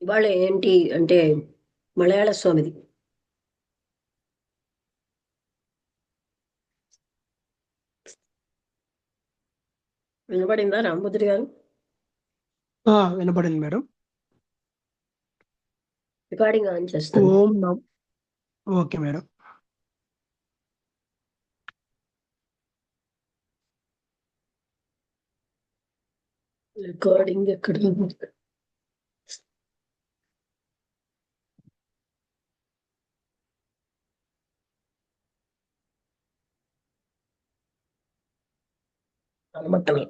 ఇవాళ ఏంటి అంటే మలయాళ స్వామిది. వినపడిందా రామభద్రి గారు? వినపడింది మేడం. రికార్డింగ్ ఆన్ చేస్తాను. ఓం నమ్ ఓకే మేడం. రికార్డింగ్ ఎక్కడ ఉంది? అనమట్టమే.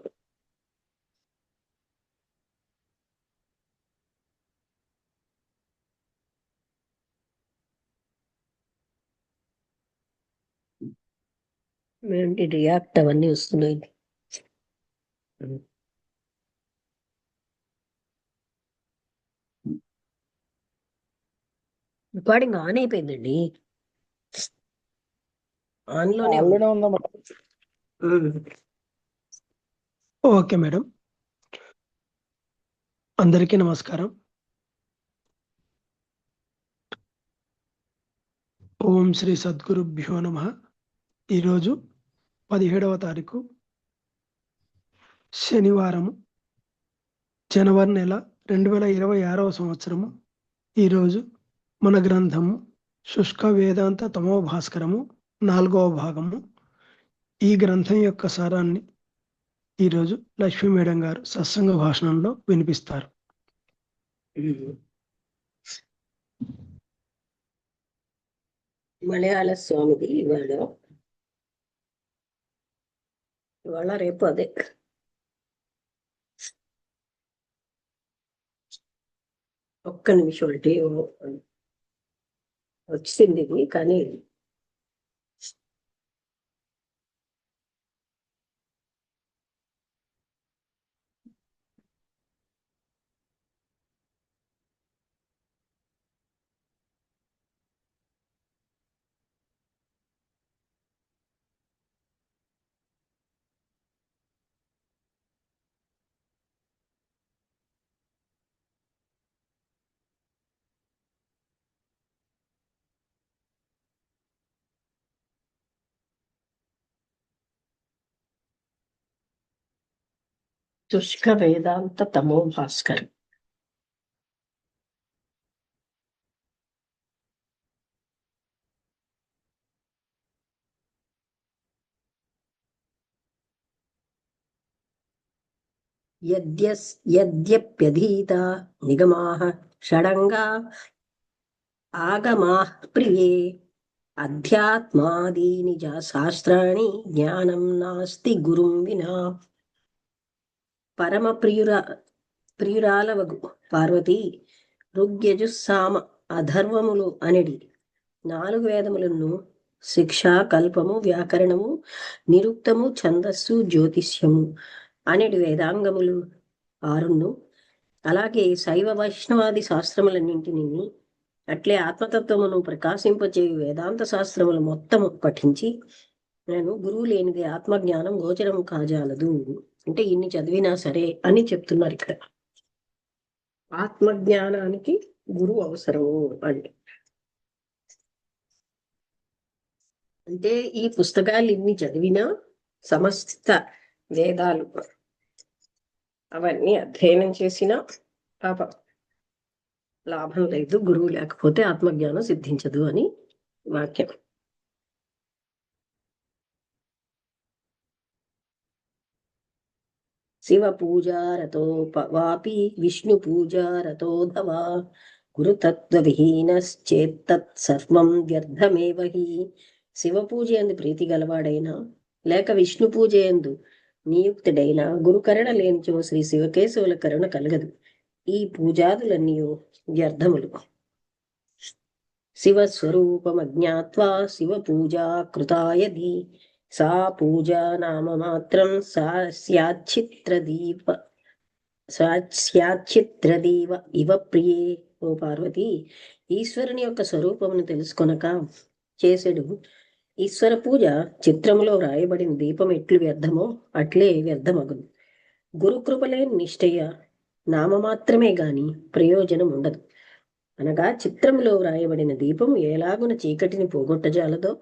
ఏంటి రియాక్ట్ అవన్నీ వస్తున్నాయి. రికార్డింగ్ ఆన్ అయిపోయిందండి. ఆన్ లోనే ఉంది. ఆన్లోనే ఉందా మేడం? Okay madam. అందరికీ నమస్కారం. ఓం శ్రీ సద్గురుభ్యో నమః. ఈరోజు 17వ తారీఖు శనివారము, జనవరి నెల 2026వ సంవత్సరము. ఈరోజు మన గ్రంథము శుష్క వేదాంత తమో భాస్కరము 4వ భాగము. ఈ గ్రంథం యొక్క సారాన్ని ఈరోజు లక్ష్మీ మేడం గారు సత్సంగ భాషణంలో వినిపిస్తారు. మలయాళ స్వామిది ఇవాళ రేపు అదే. ఒక్క నిమిషం అంటే వచ్చింది ఇది, కానీ శుష్క వేదాంత తమో భాస్కర్. యద్యప్యధీతా నిగమాః షడంగా ఆగమాః ప్రియే అధ్యాత్మాదీని శాస్త్రాణి జ్ఞానం నాస్తి గురుం వినా. పరమ ప్రియురాలవగు పార్వతి ఋగ్యజుస్సామ అధర్వములు అనడి 4 వేదములను శిక్ష, కల్పము, వ్యాకరణము, నిరుక్తము, ఛందస్సు, జ్యోతిష్యము అనడి వేదాంగములు 6ను, అలాగే శైవ వైష్ణవాది శాస్త్రములన్నింటినీ, అట్లే ఆత్మతత్వమును ప్రకాశింపచేయు వేదాంత శాస్త్రములు మొత్తము పఠించి నేను గురువు లేనిది ఆత్మజ్ఞానం గోచరం కాజాలదు. అంటే ఇన్ని చదివినా సరే అని చెప్తున్నారు ఇక్కడ. ఆత్మజ్ఞానానికి గురువు అవసరము అంటే ఈ పుస్తకాలు ఇన్ని చదివినా, సమస్త వేదాలు అవన్నీ అధ్యయనం చేసినా పాప లాభం లేదు, గురువు లేకపోతే ఆత్మజ్ఞానం సిద్ధించదు అని వాక్యం. శివ పూజారతో వాపి విష్ణు పూజారతోధవా గురుతత్వవిహీనశ్చేత్తత్ సర్వం వ్యర్థమేవ హి. శివ పూజ ఎందు ప్రీతి గలవాడైనా లేక విష్ణు పూజ ఎందు నియుక్తుడైన గురుకరణ లేనిచో శ్రీ శివకేశవుల కరుణ కలగదు. ఈ పూజాదులన్నీ వ్యర్థములు. శివస్వరూపమజ్ఞాత్వా శివ పూజా కృతాయది సా పూజా నామ మాత్రం స్యాచ్చిత్రదీవ ఇవ ప్రియే. ఓ పార్వతి, ఈశ్వరుని యొక్క స్వరూపమును తెలుసుకొనక చేసెడు ఈశ్వర పూజ చిత్రములో వ్రాయబడిన దీపం ఎట్లు వ్యర్థమో అట్లే వ్యర్థమగును. గురుకృపలేని నిష్ఠయ నామ మాత్రమే గాని ప్రయోజనం ఉండదు. అనగా చిత్రములో వ్రాయబడిన దీపము ఎలాగున చీకటిని పోగొట్టజాలదో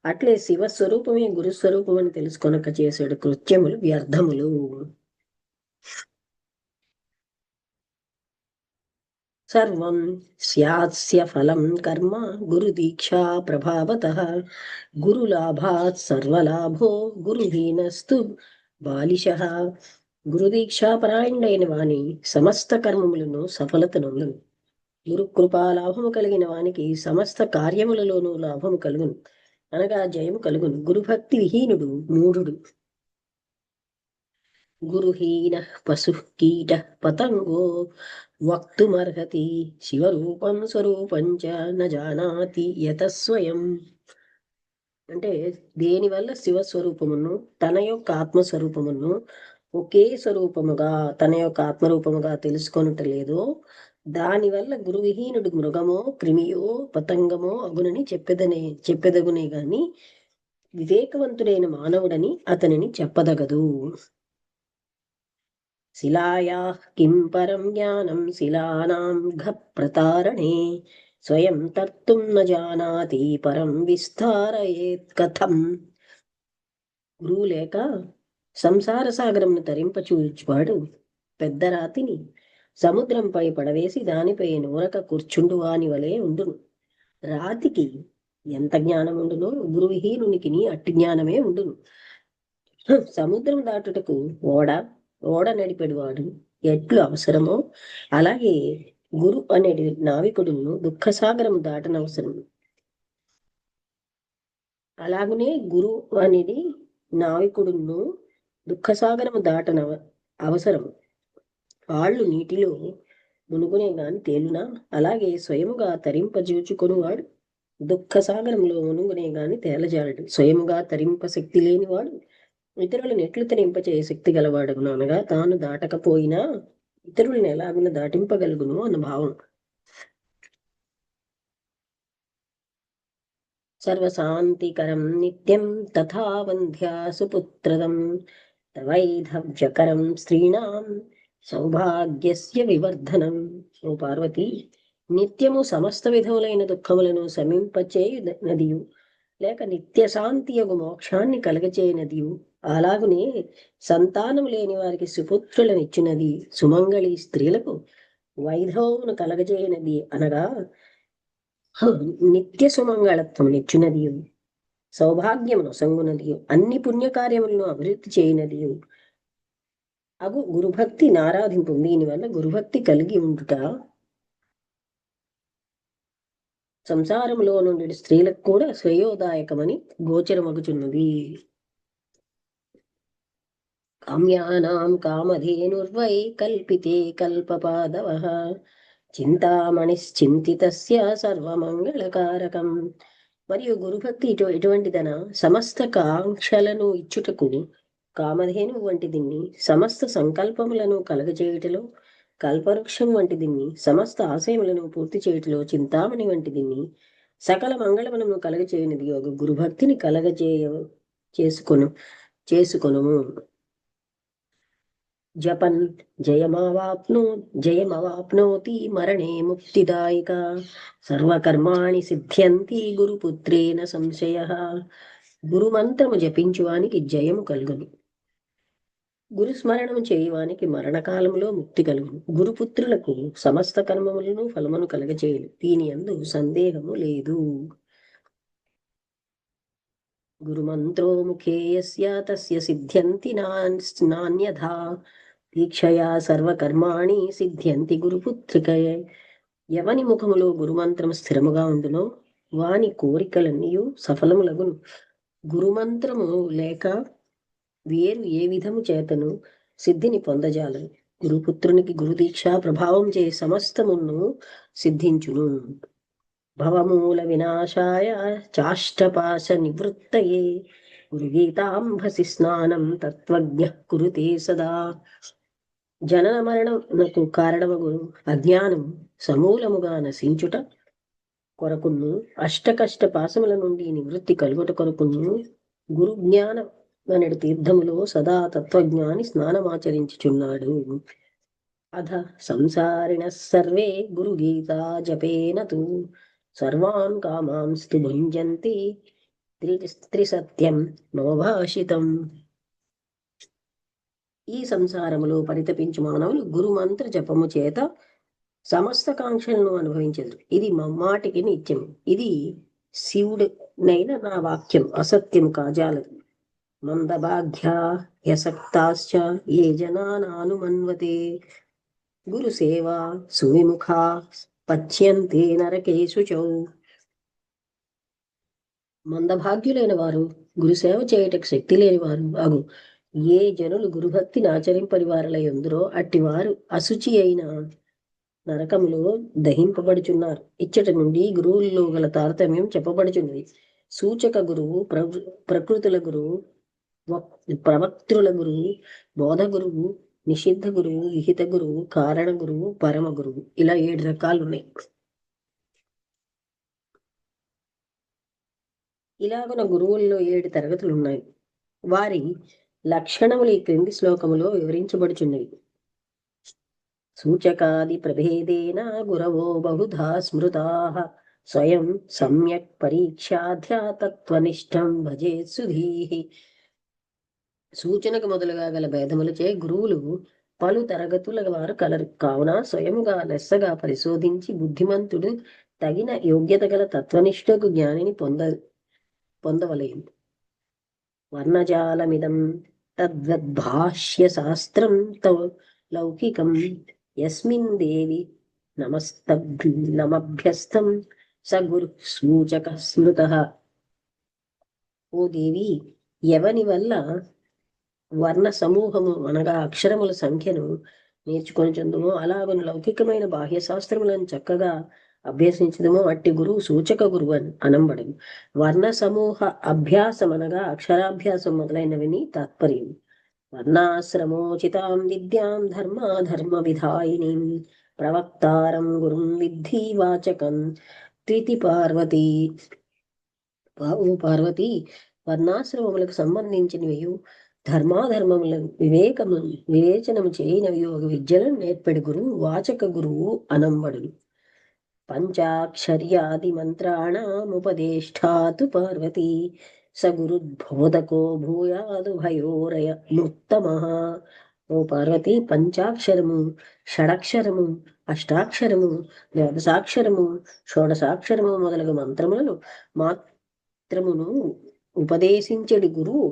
అట్లే శివస్వరూపమే గురుస్వరూపం అని తెలుసుకొనక చేసేడు కృత్యములు వ్యర్థములు. సర్వం స్యాత్స్య ఫలం కర్మ గురుదీక్షా ప్రభావతః గురులాభాత్ సర్వలాభో గురుహీనస్తు బాలిశః. గురుదీక్షాపరాయణుడైన వాని సమస్త కర్మములను సఫలతనందును. గురు కృపా లాభము కలిగిన వానికి సమస్త కార్యములలోనూ లాభము కలుగును, అనగా జయము కలుగును. గురుభక్తి విహీనుడు మూఢుడు. గురుహీన పశు కీట పతంగో వక్తుమర్హతి శివరూపం స్వరూపం చ న జానాతి యత స్వయం. అంటే దేనివల్ల శివస్వరూపమును తన యొక్క ఆత్మస్వరూపమును ఒకే స్వరూపముగా తన యొక్క ఆత్మరూపముగా తెలుసుకొనుట లేదో దానివల్ల గురువిహీనుడు మృగమో క్రిమియో పతంగమో అగునని చెప్పెదగునే గాని వివేకవంతుడైన మానవుడని అతనిని చెప్పదగదు. శిలాయా కిం పరం జ్ఞానం శిలానాం ఘ ప్రతారణే స్వయం తర్తుం న జానాతి పరం విస్తారయేత్ కథం. గురువు లేక సంసార సాగరంను తరింపచూచువాడు పెద్ద రాతిని సముద్రంపై పడవేసి దానిపై నూరక కూర్చుండు వాని వలె ఉండును. రాతికి ఎంత జ్ఞానం ఉండునో గురువిహీనునికి అట్టి జ్ఞానమే ఉండును. సముద్రం దాటుటకు ఓడ నడిపెడువాడు ఎట్లు అవసరమో అలాగే గురు అనేది నావికుడును దుఃఖసాగరం దాటనవసరం. అలాగనే గురు అనేది నావికుడును దుఃఖసాగరము దాటన అవసరం. వాళ్ళు నీటిలో మునుగునే గాని తేలునా, అలాగే స్వయముగా తరింపజూచుకొనివాడు దుఃఖసాగరంలో మునుగునే గాని తేలజాలడు. స్వయముగా తరింప శక్తి లేనివాడు ఇతరులను ఎట్లు తరింపచే శక్తి గలవాడును, అనగా తాను దాటకపోయినా ఇతరులను ఎలాగున దాటింపగలుగును అన్న భావం. సర్వశాంతికరం నిత్యం తథా వంధ్యా సుపుత్రదం తవైధవ్యకరం స్త్రీణాం సౌభాగ్యస్య వివర్ధనం. ఓ పార్వతి, నిత్యము సమస్త విధములైన దుఃఖములను శమింపచేయునదియు లేక నిత్య శాంతియగు మోక్షాన్ని కలగచేయనదియు అలాగునే సంతానం లేని వారికి సుపుత్రులనిచ్చునది సుమంగళి స్త్రీలకు వైధవమును కలగజేయనది, అనగా నిత్య సుమంగళత్వమునిచ్చునది సౌభాగ్యమును సంగునది అన్ని పుణ్యకార్యములను అభివృద్ధి చేయనది అగు గురుభక్తి నారాధింపు. దీనివల్ల గురుభక్తి కలిగి ఉండుట సంసారంలో నుండి స్త్రీలకు కూడా శ్రేయోదాయకమని గోచరమగుచున్నది. కామ్యానాం కామధేనుర్వై కల్పితే కల్పపాదవః చింతామణిశ్చింతితస్య సర్వమంగళకారకం. మరియు గురుభక్తి ఎటువంటిదన సమస్త కాంక్షలను ఇచ్చుటకు కామధేను వంటి దీన్ని, సమస్త సంకల్పములను కలగజేయుటలో కల్పవృక్షం వంటి దీన్ని, సమస్త ఆశయములను పూర్తి చేయుటలో చింతామణి వంటి దీన్ని, సకల మంగళములను కలగచేయనిది ఒక గురుభక్తిని చేసుకొనుము. జపన్ జయమవాప్నోతి మరణే ముక్తిదాయిక సర్వకర్మాణి సిద్ధ్యంతి గురుపుత్రేణ సంశయః. గురుమంత్రము జపించువానికి జయము కలుగును, గురుస్మరణము చేయువానికి మరణకాలంలో ముక్తి కలుగును. గురుపుత్రులకు సమస్త కర్మములను ఫలమును కలగచేయును, దీని యందు సందేహము లేదు. గురుమంత్రో ముఖే యస్య తస్య సిద్ధ్యంతి నాన్యథా దీక్షయా సర్వకర్మాణి సిద్ధ్యంతి గురుపుత్రికయే. ఎవని ముఖములో గురుమంత్రం స్థిరముగా ఉండునో వాని కోరికలన్నీ సఫలములగును. గురుమంత్రము లేక వేరు ఏ విధము చేతను సిద్ధిని పొందజాలను. గురుపుత్రునికి గురుదీక్షా ప్రభావం చే సమస్తమును సిద్ధించును. భవమూల వినాశాయ చాష్టపాశ నివృత్తయే గురుగీతాంభసి స్నానం తత్వజ్ఞ కురుతే సదా. జనన మరణమునకు కారణమగు అజ్ఞానం సమూలముగా నశించుట కొరకును అష్టకష్ట పాశముల నుండి నివృత్తి కలుగుట కొరకును గురు జ్ఞానం అనడి తీర్థములో సదా తత్వజ్ఞాని స్నానమాచరించుచున్నాడు. అధ సంసారిణః సర్వే గురుగీతా జపేన తు సర్వాన్ కామాంస్తు భుంజంతి త్రిసత్యం మమ భాషితం. ఈ సంసారములో పరితపించు మానవులు గురుమంత్ర జపము చేత సమస్త కాంక్షలను అనుభవించదు. ఇది మమ్మాటికి నిత్యం. ఇది శివుడునైన నా వాక్యం, అసత్యం కాజాలదు. మందభాగ్యా యసక్తాశ్చ ఏ జనానానుమన్వతే గురు సేవా సువిముఖా పచ్యంతే నరకేషు చౌ. మందభాగ్యులైన వారు, గురుసేవ చేయటకు శక్తి లేని వారు అగు ఏ జనులు గురుభక్తిని ఆచరింపని వారలై ఉందరో అట్టి వారు అశుచి అయిన నరకములో దహింపబడుచున్నారు. ఇచ్చటి నుండి గురువుల్లో గల తారతమ్యం చెప్పబడుచున్నది. సూచక గురువు, ప్రకృతుల గురువు, ప్రవక్తృల గురువు, బోధ గురువు, నిషిద్ధ గురువు, విహిత గురువు, కారణ గురువు, పరమ గురువు, ఇలా 7 రకాలు ఉన్నాయి. ఇలాగున గురువుల్లో 7 తరగతులు ఉన్నాయి. వారి లక్షణములు ఈ క్రింది శ్లోకములో వివరించబడుచున్నవి. సూచకాది ప్రభేదేన గురవో బహుధా స్మృతాః స్వయం సమ్యక్ పరీక్షాధ్య తత్వనిష్టం భజేత్ సుధీః. సూచనకు మొదలుగా గల భేదములచే గురువులు పలు తరగతుల వారు కలరు. కావున స్వయముగా లెస్సగా పరిశోధించి బుద్ధిమంతుడు తగిన యోగ్యత గల తత్వనిష్టకు జ్ఞానిని పొందవలేను. వర్ణజాలమిదం తద్వద్భాష్య శాస్త్రం లౌకికం యస్మిన్ దేవి నమభ్యస్తం స గురు సూచక స్మృతః. ఓ దేవి, ఎవని వల్ల వర్ణ సమూహము అనగా అక్షరముల సంఖ్యను నేర్చుకొనిచుందుమో అలాగను లౌకికమైన బాహ్య శాస్త్రములను చక్కగా అభ్యసించదమో అట్టి గురువు సూచక గురువు అనంబడను. వర్ణ సమూహ అభ్యాసం అనగా అక్షరాభ్యాసం మొదలైనవిని తాత్పర్యం. వర్ణాశ్రమోచితాం విద్యాం ధర్మ విధాయినీం ప్రవక్తారం గురుం విద్ధి వాచకం త్రితి పార్వతి. ఓ పార్వతి, వర్ణాశ్రమములకు సంబంధించినవి ధర్మాధర్మములను వివేచనము చేయనవి ఒక విద్యలను నేర్పడి గురువు వాచక గురువు అనంబడును. పంచాక్షర్యాది మంత్రాణముపదేష్టాతు పార్వతి స గురుద్బోధకో భూయాదు భయోరయ ముత్తమః. ఓ పార్వతి, పంచాక్షరము, షడక్షరము, అష్టాక్షరము, ద్వాదశాక్షరము, షోడశాక్షరము మొదలగు మంత్రములను మాత్రమును ఉపదేశించడి గురువు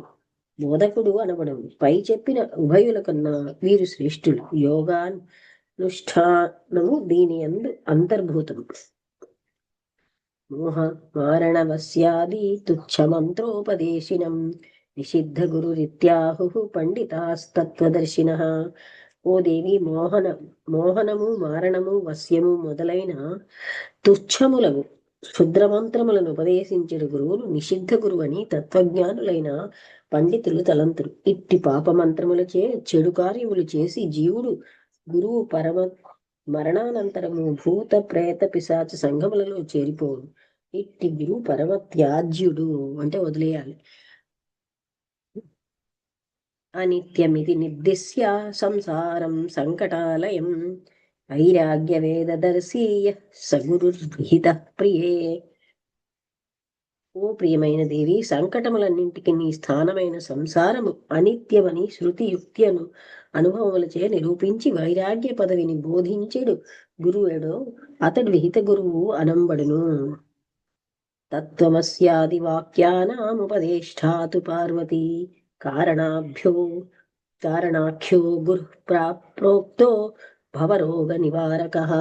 బోధకుడు అనబడము. పై చెప్పిన ఉభయుల కన్నా వీరు శ్రేష్ఠులు. యోగానుష్ఠానము దీని యందు అంతర్భూతము. మోహ మారణవస్యాది తుచ్చ మంత్రోపదేశినం నిషిద్ధ గురురిత్యాహు పండితాస్తత్వదర్శినః. ఓ దేవి, మోహనము, మారణము, వశ్యము మొదలైన తుచ్చములను క్షుద్రమంత్రములను ఉపదేశించడు గురువులు నిషిద్ధ గురువని తత్వజ్ఞానులైన పండితులు తలంతురు. ఇట్టి పాప మంత్రములచే చెడు కార్యములు చేసి జీవుడు గురువు మరణానంతరము భూత ప్రేత పిశాచ సంఘములలో చేరిపోవు. ఇట్టి గురువు పరమ త్యాజ్యుడు, అంటే వదిలేయాలి. అనిత్యమిది నిర్దిశ్య సంసారం సంకటాలయం వైరాగ్య వేదదర్శీయ సగురుర్విహిత ప్రియే. ఓ ప్రియమైన దేవి, సంకటములన్నింటికి నీ స్థానమైన సంసారము అనిత్యమని శృతి యుక్తి అనుభవములచే నిరూపించి వైరాగ్య పదవిని బోధించెడు గురువేడో అతడు విహిత గురువు అనంబడును. తత్వమస్యాది వాక్యానాముపదేష్టాతు పార్వతీ కారణాఖ్యో గురు ప్రోక్తో భవరోగ నివారకః.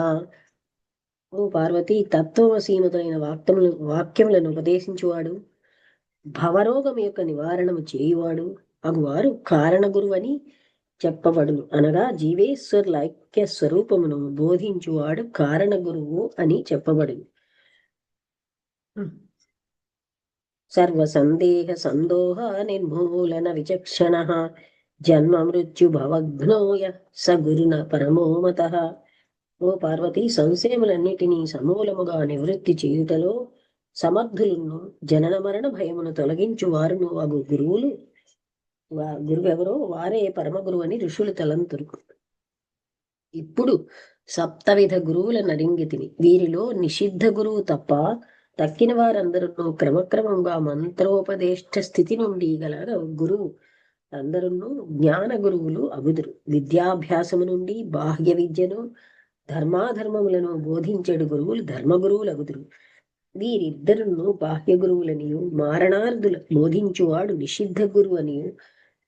ఓ పార్వతి, తత్వమసి మొదలైన వాక్యములను ఉపదేశించువాడు, భవరోగం యొక్క నివారణము చేయువాడు అగువారు కారణ గురువు అని చెప్పబడును. అనగా జీవేశ్వరుల ఐక్య స్వరూపమును బోధించువాడు కారణ గురువు అని చెప్పబడును. సర్వ సందేహ సందోహ నిర్మూలన విచక్షణ జన్మ మృత్యు భవఘ్నోయ స గురున పరమోమతః. ఓ పార్వతి, సంశయములన్నిటినీ సమూలముగా నివృత్తి చేయుటలో సమర్థులను జనన మరణ భయమును తొలగించు వారును అగు గురువెవరో వారే పరమ గురువు అని ఋషులు తలంతురు. ఇప్పుడు సప్తవిధ గురువుల నరింగితిని. వీరిలో నిషిద్ధ గురువు తప్ప తక్కిన వారందరూ క్రమక్రమంగా మంత్రోపదేష్ట స్థితి నుండి గల గురువు అందరూ జ్ఞాన గురువులు అగుదురు. విద్యాభ్యాసము నుండి బాహ్య విద్యను ధర్మాధర్మములను బోధించేడు గురువులు ధర్మగురువులు అగుదురు. వీరిద్దరును బాహ్య గురువులనియు మారణార్థుల బోధించువాడు నిషిద్ధ గురువు అనియు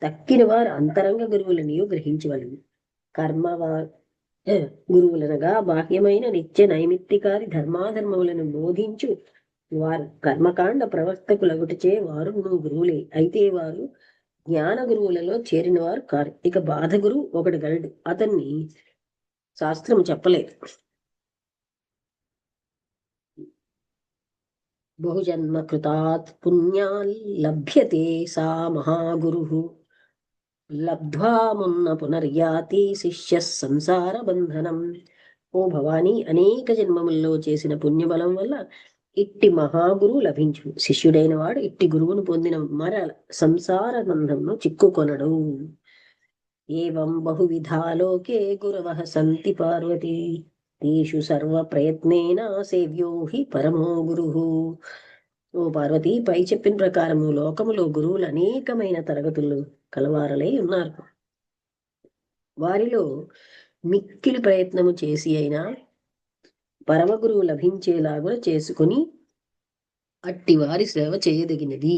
తక్కిన వారు అంతరంగ గురువులనియు గ్రహించవలను. గురువులనగా బాహ్యమైన నిత్య నైమిత్తికాది ధర్మాధర్మములను బోధించు వారు కర్మకాండ ప్రవర్తకులగుటచే వారు గురువులే. అయితే వారు జ్ఞాన గురువులలో చేరిన వారు కారు. ఇక బాధ గురువు ఒకటి గలడు. అతన్ని శాస్త్రం చెప్పలేదు. బహుజన్మ కృతాత్ పుణ్యాల్ లభ్యతే సా మహాగురు లబ్ధ్వామున్న పునర్యాతి శిష్య సంసార బంధనం. ఓ భవాని, అనేక జన్మముల్లో చేసిన పుణ్యబలం వల్ల ఇట్టి మహాగురువు లభించు. శిష్యుడైన వాడు ఇట్టి గురువును పొందిన మరల సంసార బంధంను చిక్కుకొనడు. ఏవం బహువిధాలోకే గురవః సంతి పార్వతీ తేషు సర్వ ప్రయత్నేన సేవ్యో హి పరమో గురుః. ఓ పార్వతి, పై చెప్పిన ప్రకారము లోకములో గురువులు అనేకమైన తరగతులు కలవారలై ఉన్నారు. వారిలో మిక్కిలి ప్రయత్నము చేసి అయినా పరమ గురువు లభించేలాగా చేసుకుని అట్టి వారి సేవ చేయదగినది.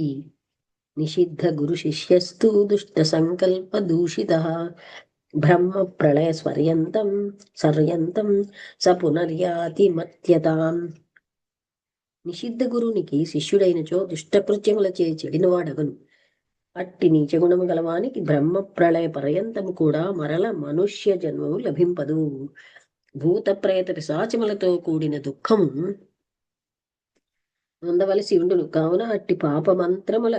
నిషిద్ధ గురు శిష్యస్తు దుష్ట సంకల్ప దూషిత బ్రహ్మ ప్రళయ సర్యంతం స పునర్యాతి మత్యతాం. నిషిద్ధ గురువునికి శిష్యుడైనచో దుష్టకృత్యములచే చెడినవాడగను. అట్టి నీచగుణము గలవానికి బ్రహ్మ ప్రళయ పర్యంతము కూడా మరల మనుష్య జన్మము లభింపదు. భూత ప్రేత పిశాచములతో కూడిన దుఃఖము పొందవలసి ఉండును. కావున అట్టి పాప మంత్రముల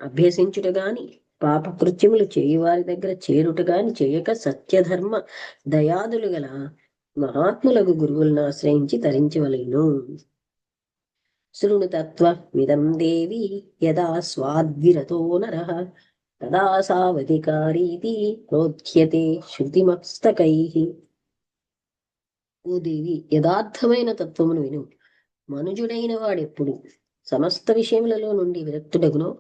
అభ్యసించుట గాని పాప కృత్యములు చేయువారి దగ్గర చేరుట గాని చేయక సత్యధర్మ దయాదులు గల మహాత్ములకు గురువులను ఆశ్రయించి తరించవలేను. శృణు తత్వమిదం దేవి యదా స్వాద్విరతో నరః తదా సావధికారీతి ప్రోధ్యతే శృతిమస్తకైః. ఓ దేవి, యథార్థమైన తత్వమును విను. మనుజుడైన వాడెప్పుడు సమస్త విషయములలో నుండి విరక్తుడగునో,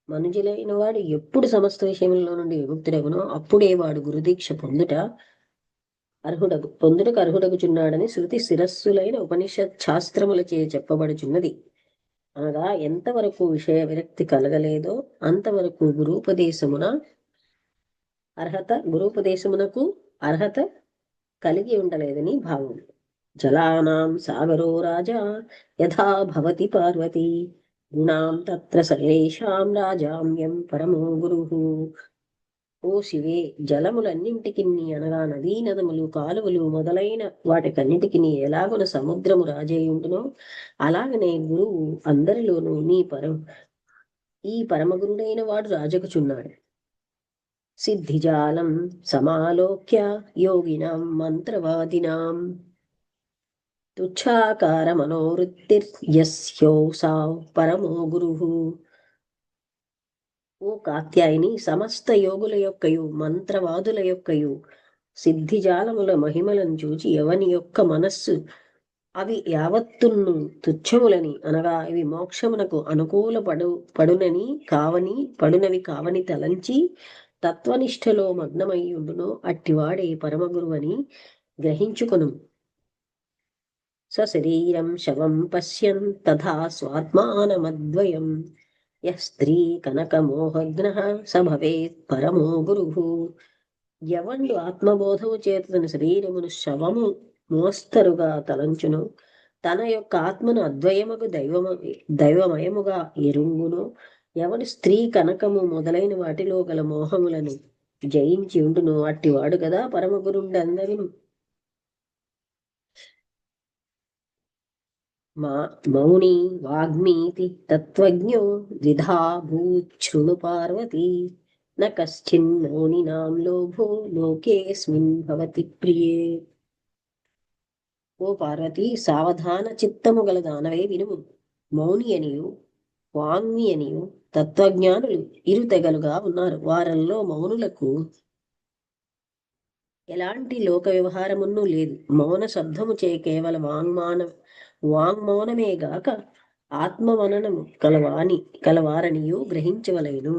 మనుజులైన వాడు ఎప్పుడు సమస్త విషయములలో నుండి విముక్తుడగునో అప్పుడే వాడు గురుదీక్ష పొందుటకు అర్హుడగుచున్నాడని శృతి శిరస్సులైన ఉపనిషత్ శాస్త్రములచే చెప్పబడుచున్నది. అనగా ఎంతవరకు విషయ విరక్తి కలగలేదో అంతవరకు గురూపదేశమునకు అర్హత కలిగి ఉండలేదని భావం. జలానాం సాగరో రాజా యథా భవతి పార్వతీ గుణాం తత్ర సర్వేషాం రాజామ్యం పరమో గురుః. ఓ శివే, జలములన్నింటికి అనగా నదీ నదములు కాలువలు మొదలైన వాటికన్నిటికి ఎలాగున సముద్రము రాజేయుండునో అలాగనే గురువు అందరిలోనూ ఈ పరమగురుడైన వాడు రాజకుచున్నాడు. సిద్ధిజాలం సమాలోక్య యోగినాం మంత్రవాదినాం తుచ్ఛాకార మనోవృత్తిర్యస్యోసౌ పరమో గురుః. ఓ కాత్యాయని, సమస్త యోగుల యొక్కయు మంత్రవాదుల యొక్కయు సిద్ధిజాలముల మహిమలను చూచి ఎవని యొక్క మనస్సు అవి యావత్తును తుచ్చములని అనగా ఇవి మోక్షమునకు పడునవి కావని తలంచి తత్వనిష్టలో మగ్నమై ఉండునో అట్టివాడే పరమగురువని గ్రహించుకొను. స్వశరీరం శవం పశ్యన్ తథా స్వాత్మానమద్వయం యః స్త్రీ కనకమోహగ్నః స భవేత్ పరమో గురుః. ఎవండు ఆత్మబోధము చేత తన శరీరమును శవము మోస్తరుగా తలంచును, తన యొక్క ఆత్మను అద్వయముకు దైవమయముగా ఎరుంగును, ఎవడు స్త్రీ కనకము మొదలైన వాటిలో గల మోహములను జయించి ఉండును అట్టివాడు కదా పరమగురుండు అందరిను. మౌని వాగ్మీతి తత్వజ్ఞో ద్విధా భూత్ పార్వతీ న కశ్చిన్ మౌనినాం లోభో లోకేస్మిన్ భవతి ప్రియే. ఓ పార్వతి, సావధాన చిత్తము గల దానవే వినుము. మౌని అనియు వాంగ్మి అనియు తత్వజ్ఞానులు ఇరు తెగలుగా ఉన్నారు. వారల్లో మౌనులకు ఎలాంటి లోక వ్యవహారమును లేదు. మౌన శబ్దము చే కేవల వాంగ్మౌనమే గాక ఆత్మమననము కలవారనియు గ్రహించవలెను.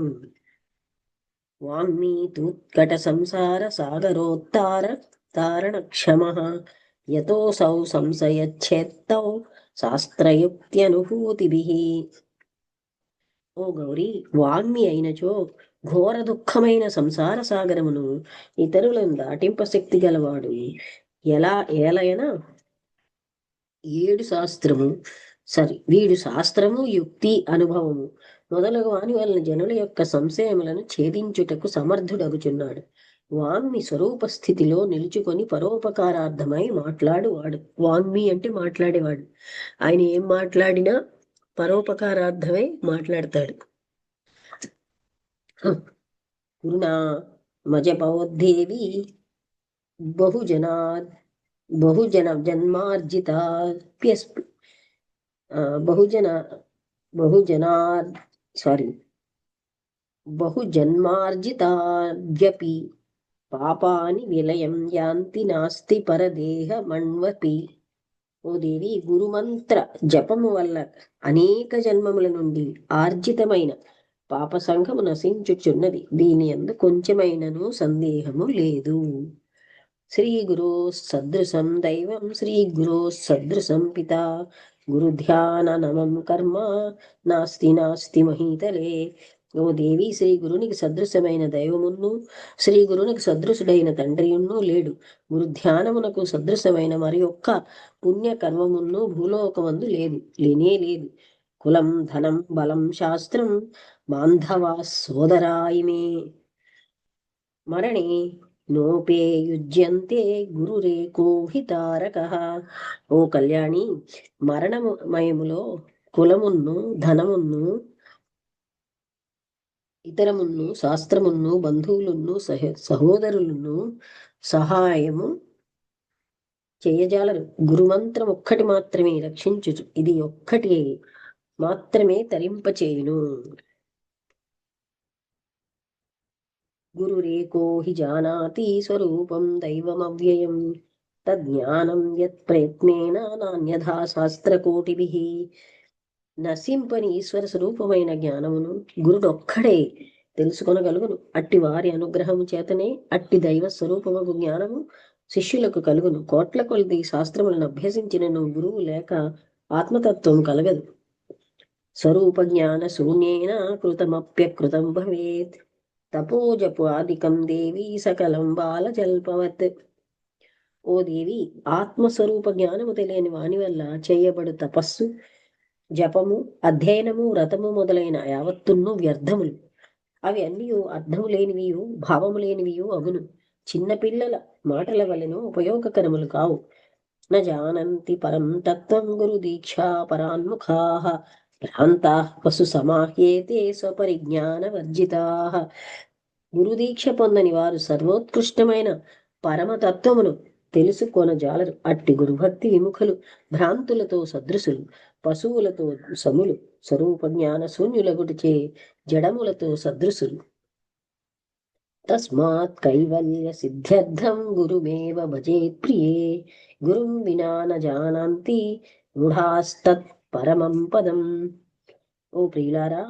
వాంగ్మీ తూత్కట సంసార సాగరోత్తార తారణ క్షమ యతోసౌ సంశయచ్ఛేత్తౌ శాస్త్రయుక్త్యనుభూతిభిః. ఓ గౌరీ, వాగ్మి అయినచో ఘోర దుఃఖమైన సంసార సాగరమును ఇతరులను దాటింప శక్తి గలవాడు. ఏలయన వీడు శాస్త్రము యుక్తి అనుభవము మొదలగు వాని వలన జనుల యొక్క సంశయములను ఛేదించుటకు సమర్థుడగుచున్నాడు. వాంగ్మి స్వరూప స్థితిలో నిలుచుకొని పరోపకారార్థమై మాట్లాడువాడు. వాంగ్మి అంటే మాట్లాడేవాడు. ఆయన ఏం మాట్లాడినా పరోపకారార్థమై మాట్లాడతాడు. గురునా మజపవద్దేవి బహుజన జన్మార్జితాప్యస్పి బహుజన్మార్జితాద్యపి పాపాని విలయం యాంతి నాస్తి పరదేహ మణ్వపి. ఓ దేవి, గురుమంత్ర జపము వల్ల అనేక జన్మముల నుండి ఆర్జితమైన పాప సంఘము నశించుచున్నది. దీని యందు కొంచెమైనను సందేహము లేదు. శ్రీ గురో సదృశం దైవం శ్రీ గురో సదృశం పిత గురు ధ్యాన నమం కర్మ నాస్తి నాస్తి మహీతలే. ఓ దేవి, శ్రీ గురునికి సదృశమైన దైవమును శ్రీ గురునికి సదృశుడైన తండ్రియును లేడు. గురు ధ్యానమునకు సదృశమైన మరి ఒక్క పుణ్య కర్మమును భూలోకమందు లేనే లేదు. కులం ధనం బలం శాస్త్రం బాంధవా సోదరాయిమే మరణి నోపేయుజ్యంతే గురురేకో హి తారకః. ఓ కళ్యాణి, మరణమయములో కులమును ధనమును ఇతరమును శాస్త్రమును బంధువులను సహోదరులను సహాయము చేయజాలరు. గురుమంత్రం ఒక్కటి మాత్రమే రక్షించుచు. ఇది ఒక్కటి మాత్రమే తరింపచేయును. గురురేకో హి జానాతి స్వరూపం దైవమవ్యయం తజ్ఞానం యత్ ప్రయత్నేన నాన్యథా శాస్త్రకోటిభిః. నశింపని ఈశ్వర స్వరూపమైన జ్ఞానమును గురుడొక్కడే తెలుసుకొనగలుగును. అట్టి వారి అనుగ్రహము చేతనే అట్టి దైవ స్వరూపము జ్ఞానము శిష్యులకు కలుగును. కోట్ల కొలది శాస్త్రములను అభ్యసించినను గురువు లేక ఆత్మతత్వం కలగదు. స్వరూప జ్ఞాన శూన్యేన కృతమప్యకృతం భవేత్. తపోజపు ఆదికం దేవి సకలం బాలజల్పవత్. ఓ దేవి, ఆత్మస్వరూప జ్ఞానము తెలియని వాని వల్ల చేయబడు తపస్సు, జపము, అధ్యయనము, వ్రతము మొదలైన యావత్తును వ్యర్థములు. అవి అన్నీ అర్థము లేనివియు భావము లేనివియు అగును. చిన్నపిల్లల మాటల వలెను ఉపయోగకరములు కావు. న జానంతి పరం తత్వం గురు దీక్షా పరాన్ముఖాః భ్రాంతాః పశు సమాహ్యేతే స్వపరిజ్ఞాన వర్జితాః. గురుదీక్ష పొందని వారు సర్వోత్కృష్టమైన పరమతత్వమును తెలుసుకొనజాలరు. అట్టి గురుభక్తి విముఖులు భ్రాంతులతో సదృశులు, పశువులతో సములు, స్వరూప జ్ఞాన శూన్యులగుటిచే జడములతో సదృశులు. తస్మాత్ కైవల్య సిద్ధ్యర్థం గురుమేవ భజేత్ ప్రియే. గురుం వినా న జానంతి మూఢాస్తత్ పరమం పదం. ఓ ప్రియులారా,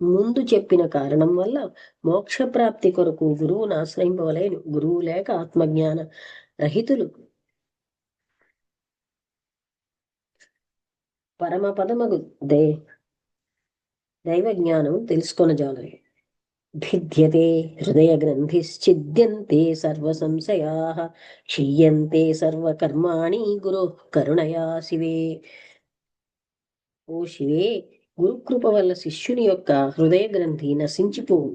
ముందు చెప్పిన కారణం వల్ల మోక్ష ప్రాప్తి కొరకు గురువును ఆశ్రయింపవలేను. గురువు లేక ఆత్మజ్ఞాన రహితులు పరమ పదమగు దైవ జ్ఞానం తెలుసుకొనజాలరు. భిద్యతే హృదయ గ్రంథిశ్చిద్యంతే సర్వ సంశయాః క్షీయంతే సర్వకర్మాణి గురు కరుణయా శివే. ఓ శివే, గురుకృప వల్ల శిష్యుని యొక్క హృదయ గ్రంథి నశించిపోవు,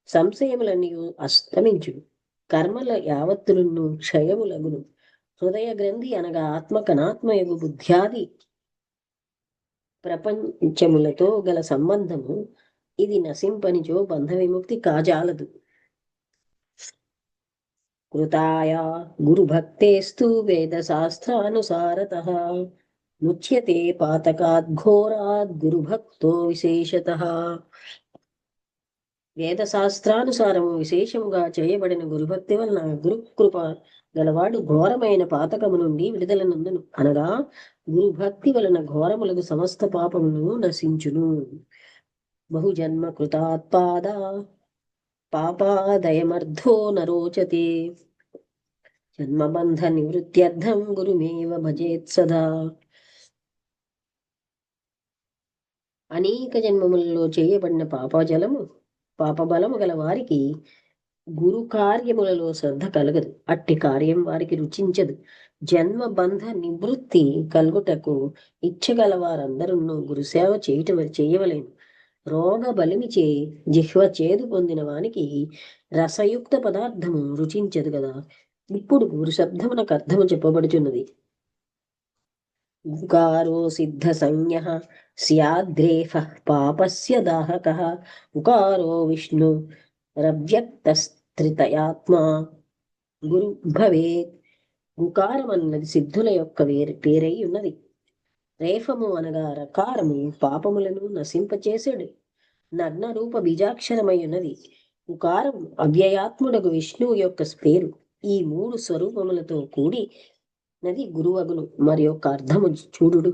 సంశయములన్నీ అస్తమించు, కర్మల యావత్తులను క్షయములగును. హృదయ గ్రంథి అనగా ఆత్మకనాత్మయగు బుద్ధ్యాది ప్రపంచములతో గల సంబంధము. ఇది నశింపనిచో బంధ విముక్తి కాజాలదు. కృతాయ గురుభక్తేస్తు వేద శాస్త్రానుసారతః ముచ్యతే పాతకాద్ ఘోరాద్ గురుభక్తో విశేషతః. వేద శాస్త్రానుసారము విశేషముగా చేయబడిన గురుభక్తి వలన గురుకృప గలవాడు ఘోరమైన పాతకము నుండి విడుదల నందును. అనగా గురుభక్తి వలన ఘోరములకు సమస్త పాపములు నశించును. బహుజన్మ కృతాత్పాద పాపాదయమర్థో నరోచతే జన్మబంధ నివృత్త్యర్థం గురుమేవ భజేత్ సదా. అనేక జన్మములలో చేయబడిన పాపబలము గల వారికి గురు కార్యములలో శ్రద్ధ కలగదు. అట్టి కార్యం వారికి రుచించదు. జన్మబంధ నివృత్తి కలుగుటకు ఇచ్చగల వారందరూ గురుసేవ చేయవలేను. రోగ బలిమిచే జిహ్వ చేదు పొందిన వానికి రసయుక్త పదార్థము రుచించదు కదా. ఇప్పుడు గురు శబ్దమునకు అర్థము చెప్పబడుచున్నది. ఉకారో సిద్ధ సంజ్ఞ స్యాద్రేఫ పాపస్య దాహక ఉకారో విష్ణు రవ్యక్తస్త్రితయాత్మా గురు భవేత్. ఉకారం అన్నది సిద్ధుల యొక్క పేరై ఉన్నది. రేఫము అనగా రకారము పాపములను నశింపచేసేడు నగ్న రూప బీజాక్షరమై ఉన్నది. ఉకారం అవ్యయాత్ముడకు విష్ణువు యొక్క పేరు. ఈ మూడు స్వరూపములతో కూడి నది గురువగును. మరి యొక్క అర్థము చూడు.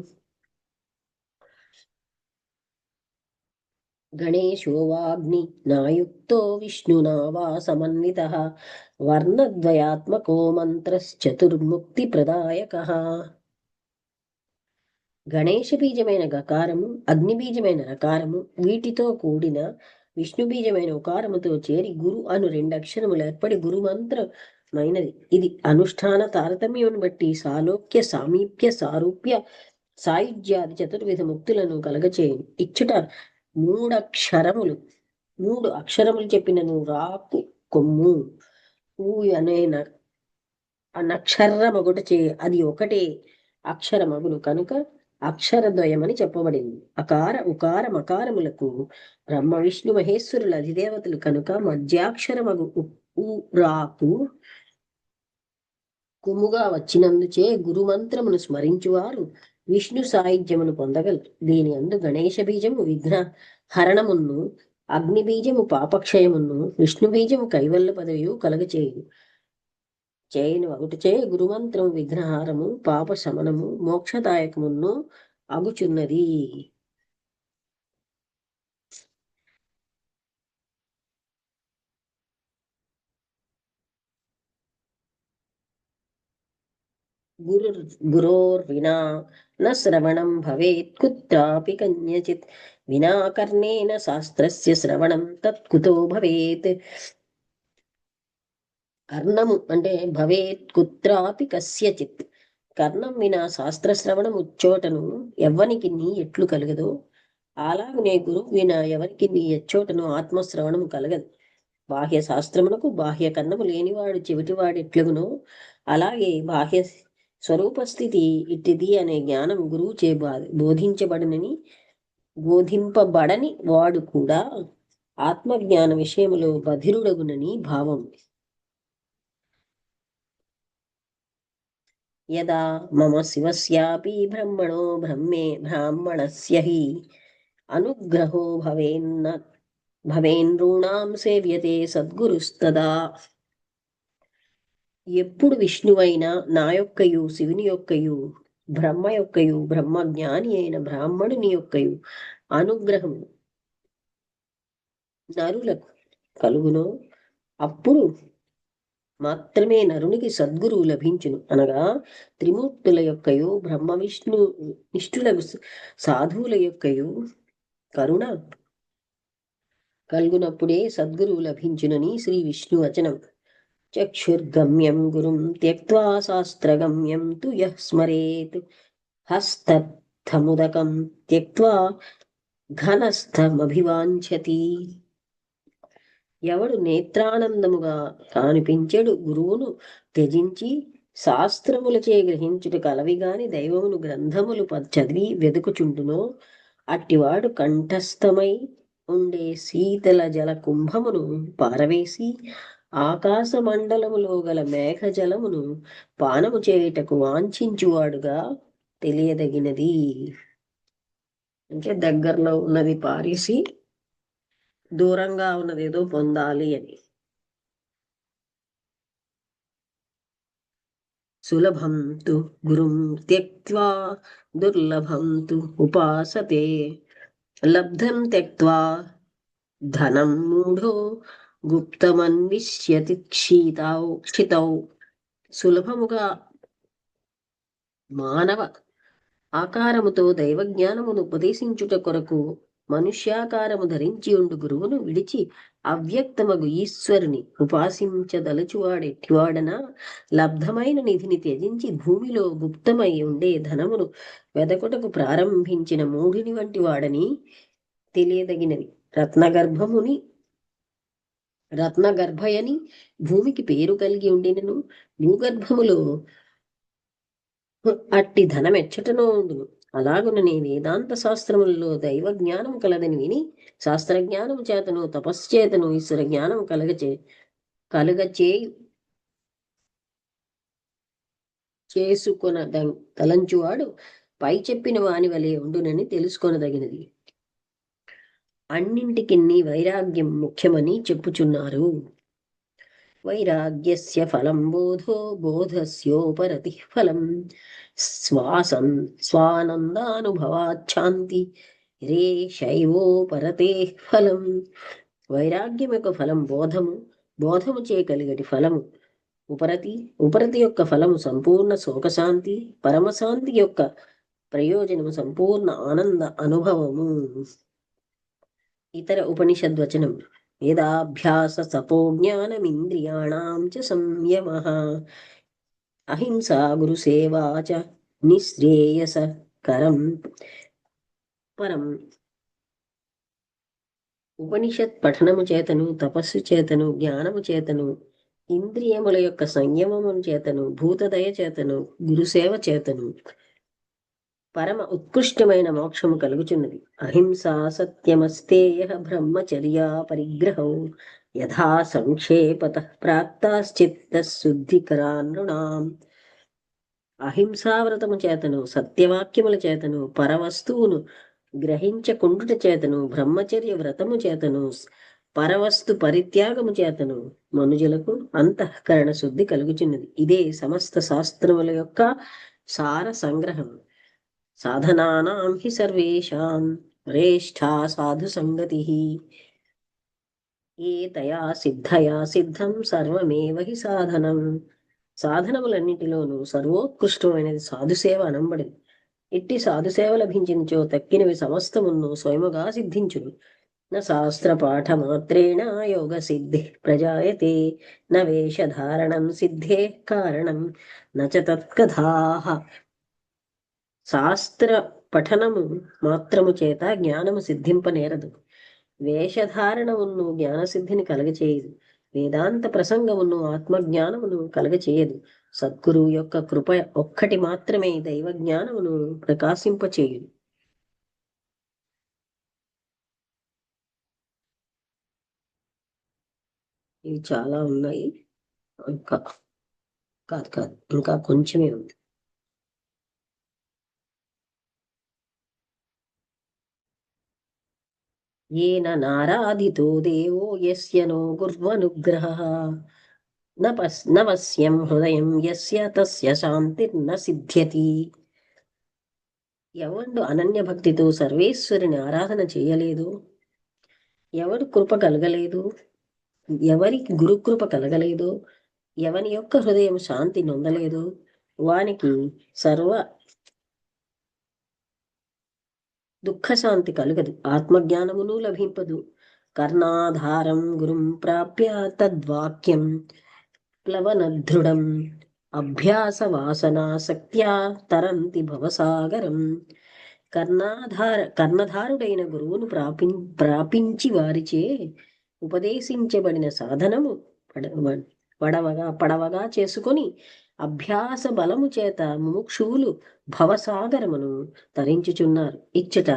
గణేశో వాగ్ని నాయుక్తో విష్ణునా వా సమన్విత వర్ణద్వయాత్మకో మంత్రశ్చతుర్ముక్తి ప్రదాయక. గణేశ బీజమైన గకారము, అగ్ని బీజమైన రకారము, వీటితో కూడిన విష్ణు బీజమైన ఉకారముతో చేరి గురు అను రెండక్షరములు ఏర్పడి గురుమంత్రమైనది. ఇది అనుష్ఠాన తారతమ్యమును బట్టి సాలోక్య సామీప్య సారూప్య సాయుధ్యాది చతుర్విధ ముక్తులను కలగచేయను. ఇచ్చుట మూడు అక్షరములు చెప్పినను రాకు కొమ్ము ఊ అనే నక్షరమగుట చే అది ఒకటే అక్షరమగును కనుక అక్షరద్వయమని చెప్పబడింది. అకార ఉకార మకారములకు బ్రహ్మ విష్ణు మహేశ్వరుల అధిదేవతలు కనుక మధ్యాక్షరమగు రాకు కొమ్ముగా వచ్చినందుచే గురుమంత్రమును స్మరించువారు విష్ణు సాయుధ్యమును పొందగలరు. దీని అందు గణేశ బీజము విఘ్న హరణమును, అగ్ని బీజము పాపక్షయమును, విష్ణు బీజము కైవల్య పదవియు చేయను అగుటచే గురుమంత్రం విఘ్నహారము పాప శమనము మోక్షదాయకమును అగుచున్నది. గురోర్వినా న శ్రవణం భవేత్ కుత్రాపి కన్యచిత్ వినా కర్ణేన శాస్త్రస్య శ్రవణం తత్కుతో భవేత్. కర్ణము అంటే భవేత్ కుత్రాపి కస్యచిత్. కర్ణం వినా శాస్త్ర శ్రవణం ఉచ్చోటను ఎవ్వనికి నీ ఎట్లు కలగదో అలాగనే గురువు వినా ఎవరికి నీ ఎచ్చోటను ఆత్మశ్రవణము కలగదు. బాహ్య శాస్త్రమునకు బాహ్య కర్ణము లేనివాడు చెవిటివాడు ఎట్లుగునో అలాగే బాహ్య స్వరూపస్థితి ఇట్టిది అనే జ్ఞానం గురువు చే బోధింపబడని వాడు కూడా ఆత్మజ్ఞాన విషయములో బధిరుడగునని భావం. యదా మమ శివస్యాపి బ్రహ్మణో బ్రహ్మే బ్రాహ్మణస్య హి అనుగ్రహో భవేన్నృణాం సేవ్యతే సద్గురుస్తదా. ఎప్పుడు విష్ణువైనా నా యొక్కయు శివుని యొక్కయు బ్రహ్మ యొక్కయు బ్రహ్మజ్ఞాని అయిన బ్రాహ్మణుని యొక్కయు అనుగ్రహం నరులకు కలుగునో అప్పుడు మాత్రమే నరునికి సద్గురువు లభించును. అనగా త్రిమూర్తుల యొక్కయు బ్రహ్మ విష్ణు నిష్ఠులకు సాధువుల యొక్కయు కరుణ కలుగునప్పుడే సద్గురువు లభించునని శ్రీ విష్ణు వచనం. చక్షుర్గమ్యం గురుం త్యక్త్వా శాస్త్రగమ్యం తు యః స్మరేత్ హస్తముదకం త్యక్త్వా ఘనస్థమభివాంఛతి. ఎవడు నేత్రానందముగా కానిపించెడు గురువును త్యజించి శాస్త్రములచే గ్రహించుట కలవిగాని దైవమును గ్రంథములు చదివి వెదుకుచుండునో అట్టివాడు కంఠస్థమై ఉండే శీతల జల కుంభమును పారవేసి ఆకాశ మండలములో గల మేఘ జలమును పానము చేయుటకు వాంఛించువాడుగా తెలియదగినది. అంటే దగ్గరలో ఉన్నది పారేసి దూరంగా ఉన్నదేదో పొందాలి అని. సులభం తు గురుం త్యక్త్వా దుర్లభం తు ఉపాసతే. లబ్ధం త్యక్త్వా ధనం మూఢో గుప్తమన్విష్యతి క్షితౌ. సులభముగా మానవ ఆకారముతో దైవజ్ఞానమును ఉపదేశించుట కొరకు మనుష్యాకారము ధరించి ఉండు గురువును విడిచి అవ్యక్తమగు ఈశ్వరుని ఉపాసించదలచువాడెట్టివాడనా లబ్ధమైన నిధిని త్యజించి భూమిలో గుప్తమై ఉండే ధనమును వెదకుటకు ప్రారంభించిన మూఢుని వంటి వాడని తెలియదగినది. రత్నగర్భయని భూమికి పేరు కలిగి ఉండినను భూగర్భములో అట్టి ధనమెచ్చటనో ఉండును. అలాగుననే వేదాంత శాస్త్రములలో దైవ జ్ఞానం కలదని విని శాస్త్రజ్ఞానం చేతను తపస్సు చేతను ఈశ్వర జ్ఞానం చేసుకొన తలంచువాడు పై చెప్పిన వాని వలె ఉండునని తెలుసుకొనదగినది. అన్నింటికిన్ని వైరాగ్యం ముఖ్యమని చెప్పుచున్నారు. వైరాగ్యస్య ఫలం బోధో బోధస్యోపరతి ఫలం స్వానందానుభవాచ్ఛాంతి రే శైవోపరతే ఫలం. వైరాగ్యం యొక్క ఫలం బోధము, బోధము చే కలిగటి ఫలము ఉపరతి యొక్క ఫలము సంపూర్ణ శోకశాంతి, పరమశాంతి యొక్క ప్రయోజనము సంపూర్ణ ఆనంద అనుభవము. ఇతర ఉపనిషద్వచనం. వేదాభ్యాస సపో జ్ఞానమింద్రియాణం చ సంయమః అహింసా గురుసేవా చ నిశ్రేయసకరం పరం. ఉపనిషత్ పఠనము చేతను, తపస్సు చేతను, జ్ఞానము చేతను, ఇంద్రియముల యొక్క సంయమము చేతను, భూతదయ చేతను, గురుసేవ చేతను పరమ ఉత్కృష్టమైన మోక్షము కలుగుచున్నది. అహింసా సత్యమస్తేయ బ్రహ్మచర్య పరిగ్రహౌ యథా సంక్షేపత ప్రాప్తాశ్చిత్త శుద్ధికరా నృణాం. అహింసావ్రతము చేతను, సత్యవాక్యముల చేతను, పరవస్తువును గ్రహించకుండుట చేతను, బ్రహ్మచర్య వ్రతము చేతను, పరవస్తు పరిత్యాగము చేతను మనుజులకు అంతఃకరణ శుద్ధి కలుగుచున్నది. ఇదే సమస్త శాస్త్రముల యొక్క సార సంగ్రహం. సాధనానాం హి సర్వేషాం శ్రేష్ఠా సాధు సంగతి ఏతయా సిద్ధయా సిద్ధం సర్వమేవ హి సాధనం. సాధనములన్నిటిలోనూ సర్వోత్కృష్టమైనది సాధుసేవ అనంబడింది. ఇట్టి సాధుసేవ లభించినచో తక్కినవి సమస్తమును స్వయముగా సిద్ధించును. న శాస్త్ర పాఠ మాత్రేణ యోగ సిద్ధి ప్రజాయతే న వేషధారణం సిద్ధే కారణం నచ తత్కథాః. శాస్త్ర పఠనము మాత్రము చేత జ్ఞానము సిద్ధింపనేరదు. వేషధారణమును జ్ఞానసిద్ధిని కలగచేయదు. వేదాంత ప్రసంగమును ఆత్మజ్ఞానమును కలగచేయదు. సద్గురువు యొక్క కృప ఒక్కటి మాత్రమే దైవ జ్ఞానమును ప్రకాశింపచేయుదు. ఇవి చాలా ఉన్నాయి. ఇంకా కొంచెమే ఉంది. ఏన నారాధితో దేవో యస్య నో గుర్వనుగ్రహః నవస్యం హృదయం యస్య తస్య శాంతిర్న సిద్ధ్యతి. ఎవడు అనన్య భక్తితో సర్వేశ్వరుని ఆరాధన చేయలేదు, ఎవడు కృప కలగలేదు, ఎవరికి గురుకృప కలగలేదు, ఎవని యొక్క హృదయం శాంతి నొందలేదు, వానికి సర్వ దుఃఖశాంతి కలుగదు, ఆత్మజ్ఞానమును లభింపదు. కర్ణాధారం గురుం ప్రాప్య తద్వాక్యం ప్లవనదృఢం అభ్యాస వాసనాసక్త్యా తరంతి భవసాగరం. కర్ణధారుడైన గురువును ప్రాపించి వారిచే ఉపదేశించబడిన సాధనము పడవగా చేసుకొని అభ్యాస బలము చేత ముముక్షువులు భవసాగరమును తరించుచున్నారు. ఇచ్చట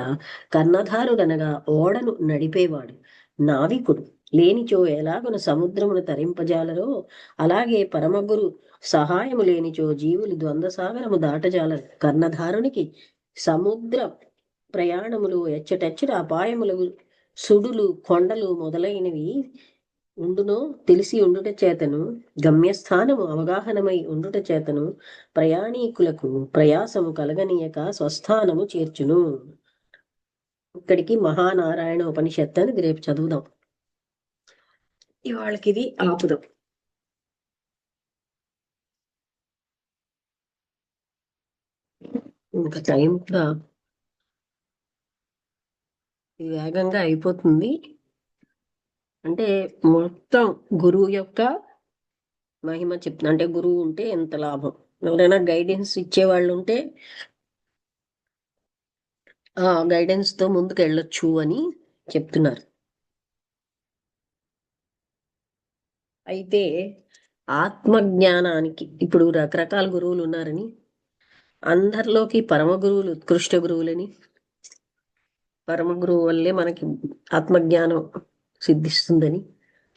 కర్ణధారుడనగా ఓడను నడిపేవాడు, నావికుడు. లేనిచో ఎలాగున సముద్రమును తరింపజాలరో అలాగే పరమగురు సహాయము లేనిచో జీవులు ద్వంద్వసాగరము దాటజాలరు. కర్ణధారునికి సముద్ర ప్రయాణములు ఎచ్చటెచ్చట అపాయములు సుడులు కొండలు మొదలైనవి ఉండునో తెలిసి ఉండుట చేతను, గమ్యస్థానము అవగాహనమై ఉండుట చేతను ప్రయాణీకులకు ప్రయాసము కలగనీయక స్వస్థానము చేర్చును. ఇక్కడికి మహానారాయణ ఉపనిషత్తు అని రేపు చదువుదాం. ఇవాళకి ఇది ఆపుదాం. ఇంకా టైం కూడా ఇది వేగంగా అయిపోతుంది. అంటే మొత్తం గురువు యొక్క మహిమ చెప్తున్నా. అంటే గురువు ఉంటే ఎంత లాభం. ఎవరైనా గైడెన్స్ ఇచ్చేవాళ్ళు ఉంటే ఆ గైడెన్స్ తో ముందుకు వెళ్ళొచ్చు అని చెప్తున్నారు. అయితే ఆత్మజ్ఞానానికి ఇప్పుడు రకరకాల గురువులు ఉన్నారని, అందరిలోకి పరమ గురువులు ఉత్కృష్ట గురువులని, పరమ గురువు వల్లే మనకి ఆత్మజ్ఞానం సిద్ధిస్తుందని,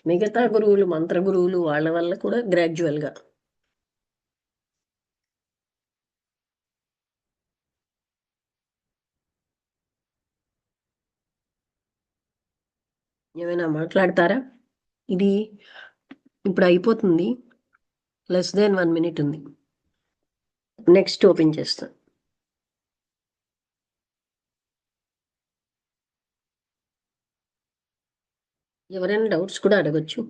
మిగతా గురువులు మంత్ర గురువులు వాళ్ళ వల్ల కూడా గ్రాడ్యువల్ గా. ఏమైనా మాట్లాడతారా? ఇది ఇప్పుడు అయిపోతుంది. less than 1 minute ఉంది. నెక్స్ట్ ఓపెన్ చేస్తాను. ఎవరైనా డౌట్స్ కూడా అడగచ్చు.